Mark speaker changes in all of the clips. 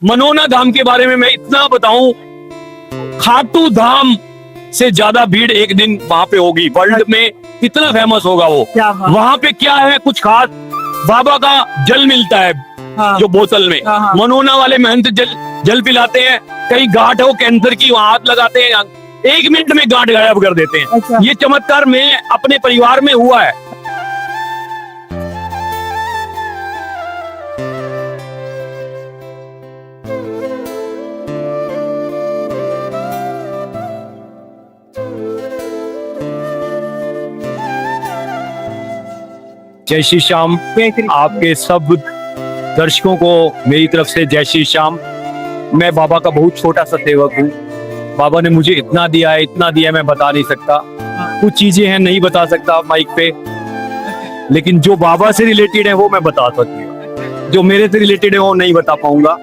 Speaker 1: मनोना धाम के बारे में मैं इतना बताऊं, खाटू धाम से ज्यादा भीड़ एक दिन वहां पे होगी। वर्ल्ड में इतना फेमस होगा वो।
Speaker 2: क्या बात।
Speaker 1: वहां पे क्या है कुछ खास, बाबा का जल मिलता है
Speaker 2: हाँ।
Speaker 1: जो बोतल में।
Speaker 2: हाँ।
Speaker 1: मनोना वाले महंत जल पिलाते हैं। कहीं गांठ हो कैंसर की, वहां हाथ लगाते हैं, 1 मिनट में गांठ गायब कर देते हैं।
Speaker 2: अच्छा।
Speaker 1: ये चमत्कार में अपने परिवार में हुआ है। जय श्री श्याम। आपके सब दर्शकों को मेरी तरफ से जय श्री श्याम। मैं बाबा का बहुत छोटा सा सेवक हूँ। बाबा ने मुझे इतना दिया है, इतना दिया है, मैं बता नहीं सकता। कुछ चीजें हैं नहीं बता सकता माइक पे, लेकिन जो बाबा से रिलेटेड है वो मैं बता सकती हूँ। जो मेरे से रिलेटेड है वो नहीं बता पाऊंगा।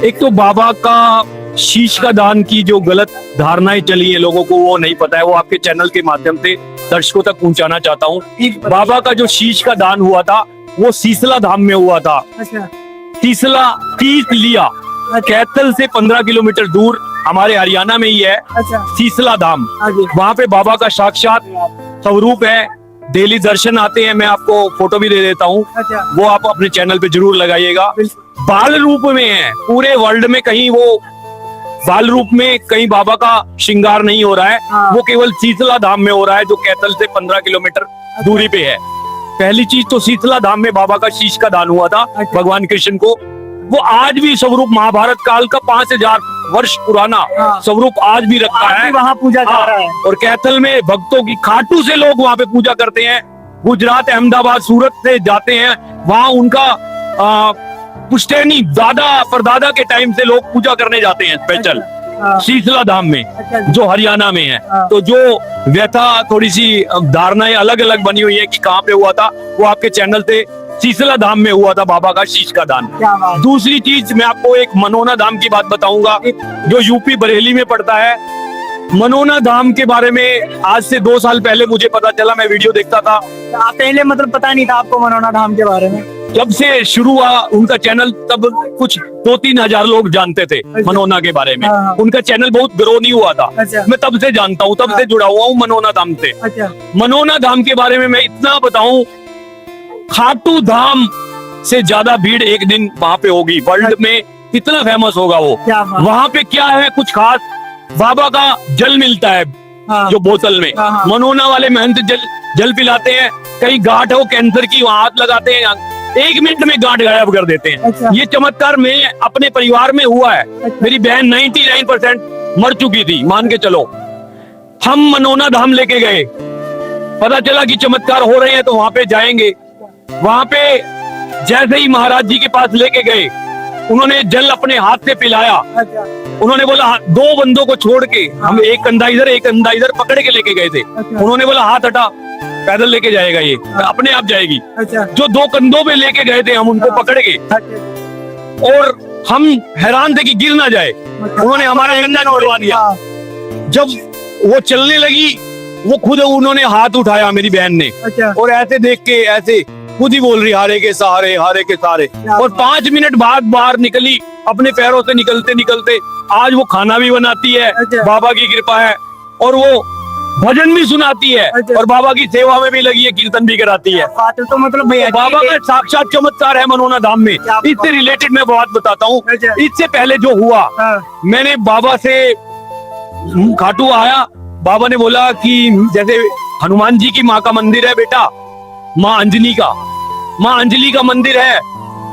Speaker 1: एक तो बाबा का शीश का दान की जो गलत धारणाएं चली है लोगों को, वो नहीं पता है। वो आपके चैनल के माध्यम से दर्शकों तक पहुंचाना चाहता हूँ। बाबा का जो शीश का दान हुआ था वो सीसला धाम में हुआ था।
Speaker 2: अच्छा।
Speaker 1: तीस लिया कैथल से 15 किलोमीटर दूर हमारे हरियाणा में ही है।
Speaker 2: अच्छा।
Speaker 1: सीसला धाम, वहाँ पे बाबा का साक्षात स्वरूप है। डेली दर्शन आते हैं, मैं आपको फोटो भी दे देता हूँ।
Speaker 2: अच्छा।
Speaker 1: वो आप अपने चैनल पे जरूर लगाइएगा। बाल रूप में है, पूरे वर्ल्ड में कहीं वो बाल रूप में कहीं बाबा का श्रृंगार नहीं हो रहा है।
Speaker 2: हाँ।
Speaker 1: वो केवल शीतला धाम में हो रहा है जो कैथल से 15 किलोमीटर दूरी पे है। पहली चीज तो शीतला धाम में बाबा का शीश का दान हुआ था भगवान कृष्ण को। वो आज भी स्वरूप महाभारत काल का 5000 वर्ष पुराना स्वरूप आज भी रखा है।
Speaker 2: वहाँ पूजा जा रहा है।
Speaker 1: और कैथल में भक्तों की खाटू से लोग वहाँ पे पूजा करते हैं। गुजरात, अहमदाबाद, सूरत से जाते हैं वहाँ। उनका पुश्तैनी दादा परदादा के टाइम से लोग पूजा करने जाते हैं स्पेशल शीतला धाम में जो हरियाणा में है। तो जो व्यथा थोड़ी सी धारणाएं अलग अलग बनी हुई है कि कहाँ पे हुआ था, वो आपके चैनल से शीतला धाम में हुआ था बाबा का शीश का दान। दूसरी चीज मैं आपको एक मनोना धाम की बात बताऊंगा जो यूपी बरेली में पड़ता है। मनोना धाम के बारे में आज से 2 साल पहले मुझे पता चला। मैं वीडियो देखता था।
Speaker 2: पहले मतलब पता नहीं था आपको मनोना धाम के बारे में?
Speaker 1: जब से शुरू हुआ उनका चैनल तब कुछ 2-3 हजार लोग जानते थे मनोना के बारे में। उनका चैनल बहुत ग्रो नहीं हुआ था। मैं तब से जानता हूँ, तब से जुड़ा हुआ हूँ मनोना धाम से। मनोना धाम के बारे में मैं इतना बताऊं, खाटू धाम से ज्यादा भीड़ एक दिन वहां पे होगी। वर्ल्ड में इतना फेमस होगा वो। वहां पे क्या है कुछ खास, बाबा का जल मिलता है जो बोतल में। मनोना वाले महंत जल पिलाते हैं। कहीं गांठ हो कैंसर की, वहां हाथ लगाते हैं, 1 मिनट में गांठ गायब कर देते हैं।
Speaker 2: अच्छा।
Speaker 1: ये चमत्कार में अपने परिवार में हुआ है। अच्छा। मेरी बहन 99% मर चुकी थी, मान के चलो। हम मनोना धाम लेके गए, पता चला कि चमत्कार हो रहे हैं तो वहां पे जाएंगे। वहां पे जैसे ही महाराज जी के पास लेके गए, उन्होंने जल अपने हाथ से पिलाया।
Speaker 2: अच्छा।
Speaker 1: उन्होंने बोला 2 बंदों को छोड़ के, हम एक कंधा इधर पकड़ के लेके गए थे।
Speaker 2: अच्छा।
Speaker 1: उन्होंने बोला हाथ हटा, पैदल लेके जाएगा ये, अपने आप जाएगी।
Speaker 2: अच्छा।
Speaker 1: जो 2 कंधों पे लेके गए थे हम उनको पकड़ के, और हम हैरान थे कि गिर ना जाए। उन्होंने हमारा कंधा छोड़वा दिया। जब वो चलने लगी, वो खुद उन्होंने हाथ उठाया मेरी बहन ने।
Speaker 2: अच्छा।
Speaker 1: और ऐसे देख के ऐसे खुद ही बोल रही हारे के सहारे, हारे के सहारे। और 5 मिनट बाद बाहर निकली, अपने पैरों से निकलते निकलते आज वो खाना भी बनाती है।
Speaker 2: अच्छा।
Speaker 1: बाबा की कृपा है। और वो भजन भी सुनाती है।
Speaker 2: अच्छा।
Speaker 1: और बाबा की सेवा में भी लगी है, कीर्तन भी कराती है।
Speaker 2: तो मतलब
Speaker 1: बाबा का साक्षात चमत्कार है मनोना धाम में। इससे रिलेटेड मैं बात बताता हूँ। इससे पहले जो हुआ, मैंने बाबा से खाटू आया, बाबा ने बोला कि जैसे हनुमान जी की माँ का मंदिर है बेटा, माँ अंजलि का मंदिर है,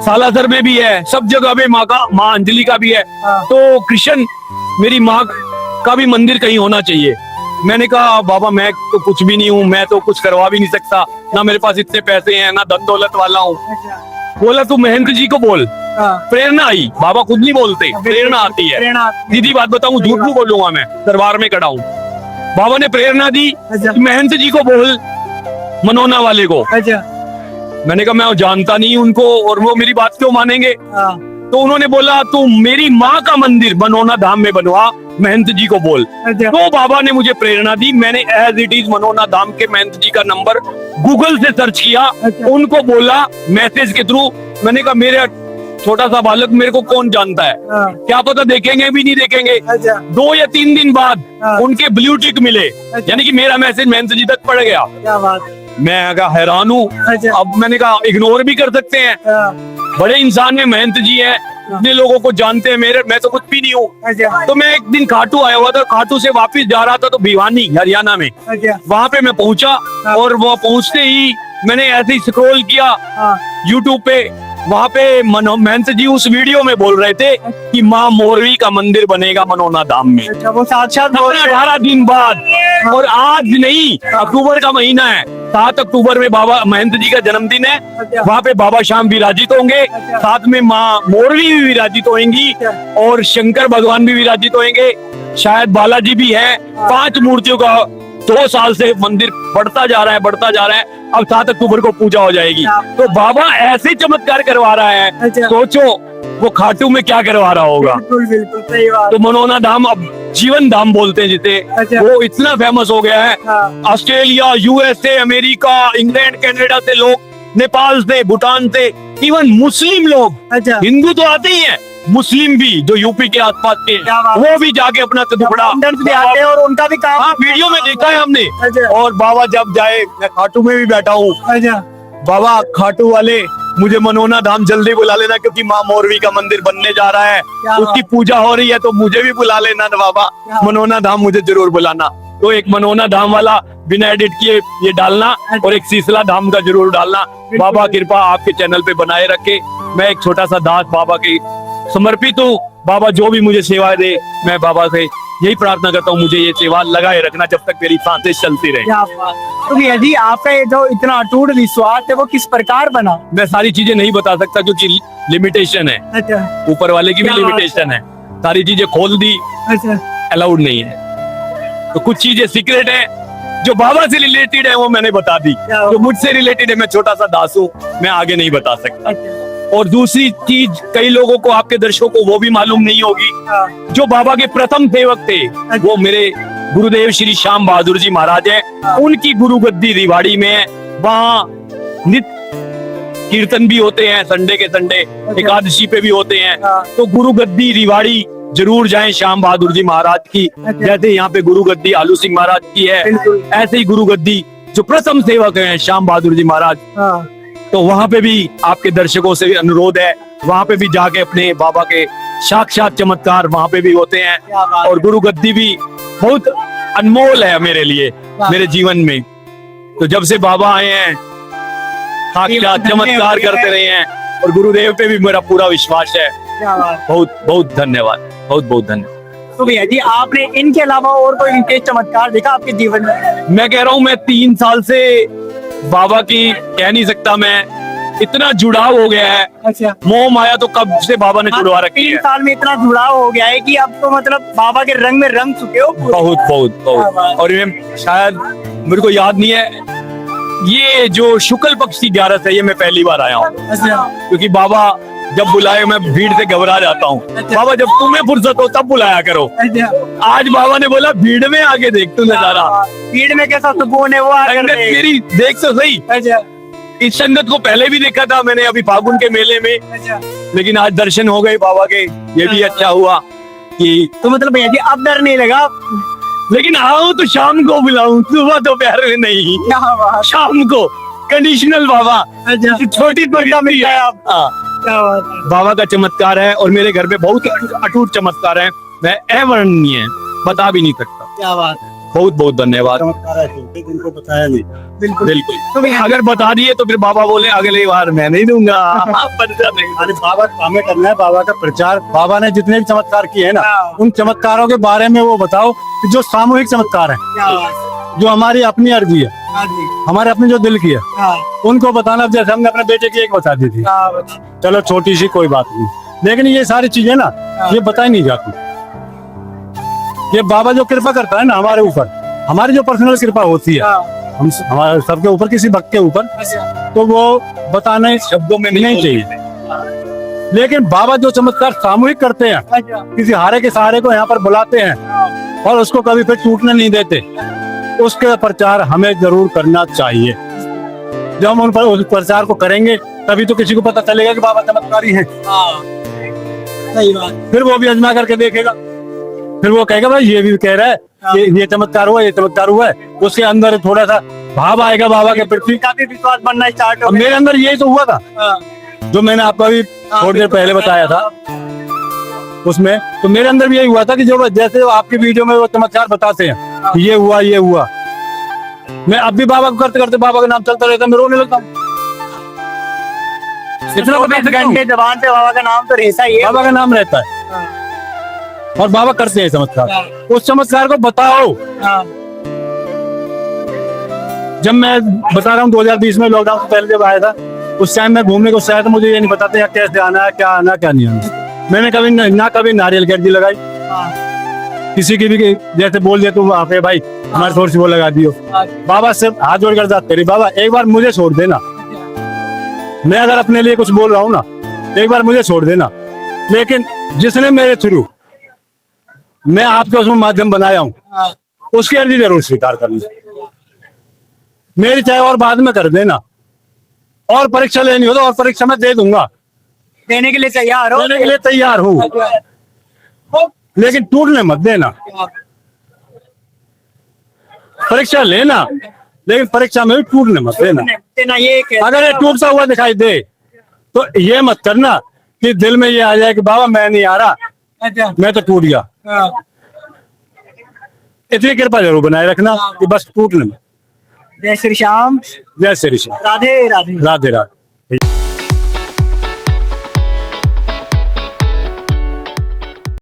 Speaker 1: सालासर में भी है, सब जगह पे माँ अंजलि का भी है। तो कृष्ण मेरी माँ का भी मंदिर कहीं होना चाहिए। मैंने कहा बाबा मैं तो कुछ भी नहीं हूँ, मैं तो कुछ करवा भी नहीं सकता, ना मेरे पास इतने पैसे हैं, ना धन दौलत वाला हूँ। बोला तू महंत जी को बोल। प्रेरणा आई, बाबा खुद नहीं बोलते, प्रेरणा आती है। सीधी बात बताऊं, झूठ नहीं बोलूंगा, मैं दरबार में खड़ा हूँ। बाबा ने प्रेरणा दी, महंत जी को बोल, मनोना वाले को। मैंने कहा मैं जानता नहीं उनको, और वो मेरी बात क्यों मानेंगे। तो उन्होंने बोला तू मेरी माँ का मंदिर मनोना धाम में बनवा, महंत जी को बोल। तो बाबा ने मुझे प्रेरणा दी। मैंने एज इट इज मनोना धाम के महंत जी का नंबर गूगल से सर्च किया। उनको बोला मैसेज के थ्रू। मैंने कहा मेरे छोटा सा बालक, मेरे को कौन जानता है,
Speaker 2: हाँ।
Speaker 1: क्या पता देखेंगे भी नहीं देखेंगे।
Speaker 2: अच्छा
Speaker 1: 2 या 3 दिन बाद
Speaker 2: हाँ।
Speaker 1: उनके ब्लू टिक मिले,
Speaker 2: अच्छा।
Speaker 1: यानी कि मेरा मैसेज महंत जी तक पड़ गया।
Speaker 2: क्या बात।
Speaker 1: मैं कहा हैरान हूँ।
Speaker 2: अच्छा।
Speaker 1: अब मैंने कहा इग्नोर भी कर सकते हैं,
Speaker 2: हाँ।
Speaker 1: बड़े इंसान में महंत जी हैं, इतने लोगों को जानते हैं, मैं तो कुछ भी नहीं हूँ।
Speaker 2: अच्छा
Speaker 1: तो मैं एक दिन खाटू आया हुआ था, खाटू से वापस जा रहा था तो भिवानी हरियाणा में,
Speaker 2: अच्छा
Speaker 1: वहां पे मैं पहुंचा और वो पहुंचते ही मैंने ऐसे ही स्क्रॉल किया
Speaker 2: हाँ।
Speaker 1: यूट्यूब पे, वहां पे महंत जी उस वीडियो में बोल रहे थे कि माँ मोरवी का मंदिर बनेगा मनोना धाम में।
Speaker 2: अच्छा वो साक्षात बोल रहे हैं।
Speaker 1: 18 दिन बाद, और आज नहीं, अक्टूबर का महीना है, 7 अक्टूबर में बाबा महंत जी का जन्मदिन है।
Speaker 2: अच्छा।
Speaker 1: वहाँ पे बाबा श्याम विराजित होंगे,
Speaker 2: अच्छा।
Speaker 1: साथ में माँ मोरवी भी विराजित होंगी और शंकर भगवान भी विराजित होंगे, शायद बालाजी भी है। 5 मूर्तियों का 2 साल से मंदिर बढ़ता जा रहा है। अब 7 अक्टूबर को पूजा हो जाएगी। तो बाबा ऐसे चमत्कार करवा रहा है,
Speaker 2: अच्छा।
Speaker 1: सोचो वो खाटू में क्या करवा रहा होगा।
Speaker 2: बिल्कुल बिल्कुल सही बात।
Speaker 1: तो मनोना धाम अब जीवन धाम बोलते हैं जिसे,
Speaker 2: अच्छा।
Speaker 1: वो इतना फेमस हो गया है।
Speaker 2: हाँ।
Speaker 1: Australia, USA, America, England, Canada से लोग, नेपाल से, भूटान से, इवन मुस्लिम लोग,
Speaker 2: अच्छा
Speaker 1: हिंदू तो आते ही हैं, मुस्लिम भी जो यूपी के आसपास के,
Speaker 2: क्या बात है।
Speaker 1: वो भी जाके अपना टुकड़ा,
Speaker 2: लंदन से भी आते हैं और उनका भी काम।
Speaker 1: हाँ वीडियो में देखा है हमने।
Speaker 2: अच्छा।
Speaker 1: और बाबा जब जाए, मैं खाटू में भी बैठा हूँ,
Speaker 2: अच्छा
Speaker 1: बाबा खाटू वाले मुझे मनोना धाम जल्दी बुला लेना, क्योंकि माँ मोरवी का मंदिर बनने जा रहा है,
Speaker 2: क्या बात।
Speaker 1: उसकी पूजा हो रही है, तो मुझे भी बुला लेना ना बाबा,
Speaker 2: क्या।
Speaker 1: मनोना धाम मुझे जरूर बुलाना। तो एक मनोना धाम वाला बिना एडिट किए ये डालना, और एक सीसला धाम का जरूर डालना। बाबा कृपा आपके चैनल पे बनाए रखे। मैं एक छोटा सा दास बाबा के समर्पित हूँ। बाबा जो भी मुझे सेवा दे, मैं बाबा से यही प्रार्थना करता हूँ, मुझे ये सेवा लगाए रखना जब तक मेरी सांसें चलती रहे।
Speaker 2: क्या बात। तो भैया जी आपका ये जो इतना अटूट विश्वास है वो किस प्रकार बना।
Speaker 1: मैं सारी चीजें नहीं बता सकता क्योंकि लिमिटेशन है,
Speaker 2: अच्छा
Speaker 1: ऊपर वाले की भी
Speaker 2: क्या बात
Speaker 1: लिमिटेशन है। सारी चीजें खोल दी,
Speaker 2: अच्छा
Speaker 1: अलाउड नहीं है। तो कुछ चीजें सीक्रेट है, जो बाबा से रिलेटेड है वो मैंने बता दी,
Speaker 2: क्या
Speaker 1: जो मुझसे रिलेटेड है मैं छोटा सा दास हूँ, मैं आगे नहीं बता सकता।
Speaker 2: अच्छा
Speaker 1: और दूसरी चीज, कई लोगों को, आपके दर्शकों को वो भी मालूम नहीं होगी,
Speaker 2: हाँ।
Speaker 1: जो बाबा के प्रथम सेवक थे वो मेरे गुरुदेव श्री श्याम बहादुर जी महाराज हैं। उनकी गुरु गद्दी रिवाड़ी में है, वहाँ नित्य कीर्तन भी होते हैं, संडे के संडे, एकादशी पे भी होते हैं।
Speaker 2: हाँ।
Speaker 1: तो गुरु गद्दी रिवाड़ी जरूर जाएं श्याम बहादुर जी महाराज की।
Speaker 2: अच्छा।
Speaker 1: जैसे यहाँ पे गुरु गद्दी आलू सिंह महाराज की है,
Speaker 2: बिल्कुल।
Speaker 1: ऐसे ही गुरु गद्दी जो प्रथम सेवक हैं श्याम बहादुर जी महाराज,
Speaker 2: हाँ।
Speaker 1: तो वहां पे भी आपके दर्शकों से अनुरोध है, वहां पे भी जाके अपने बाबा के साक्षात चमत्कार वहां पे भी होते हैं।
Speaker 2: क्या बात।
Speaker 1: और गुरु गद्दी भी बहुत अनमोल है मेरे लिए, मेरे जीवन में। तो जब से बाबा आए हैं, साक्षात चमत्कार करते रहे हैं, और गुरुदेव पे भी मेरा पूरा विश्वास है।
Speaker 2: क्या बात।
Speaker 1: बहुत बहुत धन्यवाद, बहुत बहुत धन्यवाद।
Speaker 2: तो भैया जी आपने इनके अलावा और कोई विशेष चमत्कार देखा आपके जीवन में।
Speaker 1: मैं कह रहा हूँ, मैं 3 साल से बाबा की कह नहीं सकता, मैं इतना जुड़ाव हो गया है।
Speaker 2: अच्छा
Speaker 1: मोह माया तो कब से बाबा ने छुड़वा रखी
Speaker 2: 3
Speaker 1: है।
Speaker 2: साल में इतना जुड़ाव हो गया है कि अब तो मतलब बाबा के रंग में रंग चुके हो पूरे।
Speaker 1: बहुत बहुत
Speaker 2: क्या
Speaker 1: बहुत।
Speaker 2: बात।
Speaker 1: और ये शायद मेरे को याद नहीं है, ये जो शुक्ल पक्ष की 11 है, ये मैं पहली बार आया हूँ,
Speaker 2: अच्छा
Speaker 1: क्योंकि बाबा जब बुलाए मैं भीड़ से घबरा जाता हूँ।
Speaker 2: अच्छा।
Speaker 1: बाबा जब तुम्हें फुर्सत हो तब बुलाया करो।
Speaker 2: अच्छा
Speaker 1: आज बाबा ने बोला भीड़ में आके देख तू नजारा,
Speaker 2: भीड़ में कैसा सुकून है वो आकर
Speaker 1: संगत
Speaker 2: देख।
Speaker 1: मेरी देख तो सही।
Speaker 2: अच्छा
Speaker 1: इस संगत को पहले भी देखा था मैंने, अभी फागुन के मेले में,
Speaker 2: अच्छा
Speaker 1: लेकिन आज दर्शन हो गए बाबा के, ये भी अच्छा हुआ कि।
Speaker 2: तो मतलब भैया जी अब डर नहीं लगा।
Speaker 1: लेकिन आऊं तो शाम को बुलाऊं, सुबह दोपहर में नहीं,
Speaker 2: क्या बात।
Speaker 1: शाम को कंडीशनल बाबा।
Speaker 2: अच्छा
Speaker 1: छोटी तो
Speaker 2: मिल गया आप।
Speaker 1: हाँ,
Speaker 2: क्या बात है।
Speaker 1: बाबा का चमत्कार है, और मेरे घर में बहुत अटूट चमत्कार है, मैं अवर्णनीय है, बता भी नहीं सकता।
Speaker 2: क्या बात है।
Speaker 1: बहुत बहुत धन्यवाद।
Speaker 3: चमत्कार है, इनको बताया नहीं।
Speaker 2: बिल्कुल
Speaker 1: बिल्कुल,
Speaker 2: तो भैया
Speaker 1: अगर बता दिए तो फिर बाबा बोले अगली बार मैं नहीं दूंगा। बता नहीं।
Speaker 3: अरे बाबा का हमें करना है, बाबा का प्रचार। बाबा ने जितने भी चमत्कार किए हैं ना,
Speaker 2: हाँ।
Speaker 3: उन चमत्कारों के बारे में वो बताओ कि जो सामूहिक चमत्कार है,
Speaker 2: क्या बात।
Speaker 3: जो हमारी अपनी अर्जी है,
Speaker 2: हाँ जी
Speaker 3: हमारे अपने जो दिल की है,
Speaker 2: हाँ
Speaker 3: उनको बताना। अब जैसे हमने अपने बेटे की एक बता दी थी,
Speaker 2: हाँ
Speaker 3: चलो छोटी सी कोई बात नहीं, लेकिन ये सारी चीजें ना ये बताई नहीं जाती। ये बाबा जो कृपा करता है ना हमारे ऊपर, हमारी जो पर्सनल कृपा होती है,
Speaker 2: हाँ।
Speaker 3: हम हमारे सबके ऊपर, किसी भक्त के ऊपर,
Speaker 2: अच्छा
Speaker 3: तो वो बताने शब्दों में नहीं चाहिए। लेकिन बाबा जो चमत्कार सामूहिक करते हैं,
Speaker 2: अच्छा
Speaker 3: किसी हारे के सहारे को यहाँ पर बुलाते हैं और उसको कभी फिर टूटने नहीं देते, उसका प्रचार हमें जरूर करना चाहिए। जब हम उन पर उस प्रचार को करेंगे तभी तो किसी को पता चलेगा कि बाबा चमत्कारी हैं।
Speaker 2: सही बात।
Speaker 3: फिर वो भी आजमा करके देखेगा, फिर वो कहेगा भाई ये भी कह रहा है कि ये चमत्कार हुआ, ये चमत्कार हुआ है। उसके अंदर थोड़ा सा भाव आएगा बाबा के प्रति,
Speaker 2: काफी विश्वास बनना स्टार्ट हो
Speaker 3: अब मेरे अंदर यही तो हुआ था
Speaker 2: गया।
Speaker 3: जो मैंने आपको अभी थोड़ी देर पहले बताया था। उसमें तो मेरे अंदर भी यही हुआ था कि जो जैसे आपकी वीडियो में वो चमत्कार बताते हैं ये हुआ ये हुआ, मैं अब भी बाबा को करते करते बाबा का नाम चलता रहता, मैं रोने लगता हूँ। इतना बता सकता हूँ,
Speaker 2: घंटे जबान पे बाबा का नाम तो रहता ही है।
Speaker 3: बाबा का नाम रहता है और बाबा करते हैं चमत्कार। उस चमत्कार को बताओ।
Speaker 2: हाँ।
Speaker 3: जब मैं बता रहा हूँ 2020 में लॉकडाउन से पहले जब आया था, उस टाइम मैं घूमने को शायद मुझे ये नहीं पता था कैसे आना है, क्या आना क्या नहीं आना। मैंने कभी ना कभी नारियल की अर्जी लगाई, किसी की भी जैसे बोल दिया तुम वहाँ पे भाई हमारे थोड़ी सी वो लगा दियो। बाबा से हाथ जोड़ कर बात करी, बाबा एक बार मुझे छोड़ देना, मैं अगर अपने लिए कुछ बोल रहा हूँ ना एक बार मुझे छोड़ देना। लेकिन जिसने मेरे थ्रू मैं आपके उसमें माध्यम बनाया हूँ उसकी अर्जी जरूर स्वीकार करनी, मेरी चाहे और बाद में कर देना। और परीक्षा लेनी हो तो और परीक्षा में दे दूंगा,
Speaker 2: देने के लिए तैयार हो।
Speaker 3: देने के लिए तैयार हूँ, लेकिन टूटने मत देना। परीक्षा लेना लेकिन परीक्षा में भी टूटने मत देना।
Speaker 2: देना ये कहते
Speaker 3: अगर ये टूटता हुआ दिखाई दे तो ये मत करना कि दिल में ये आ जाए कि बाबा मैं नहीं आ रहा,
Speaker 2: अच्छा।
Speaker 3: मैं तो टूट गया।
Speaker 2: हाँ।
Speaker 3: इतनी कृपा जरूर बनाए रखना कि बस टूटने में।
Speaker 2: जय श्री श्याम।
Speaker 3: जय श्री श्याम।
Speaker 2: राधे राधे।
Speaker 3: राधे राधे।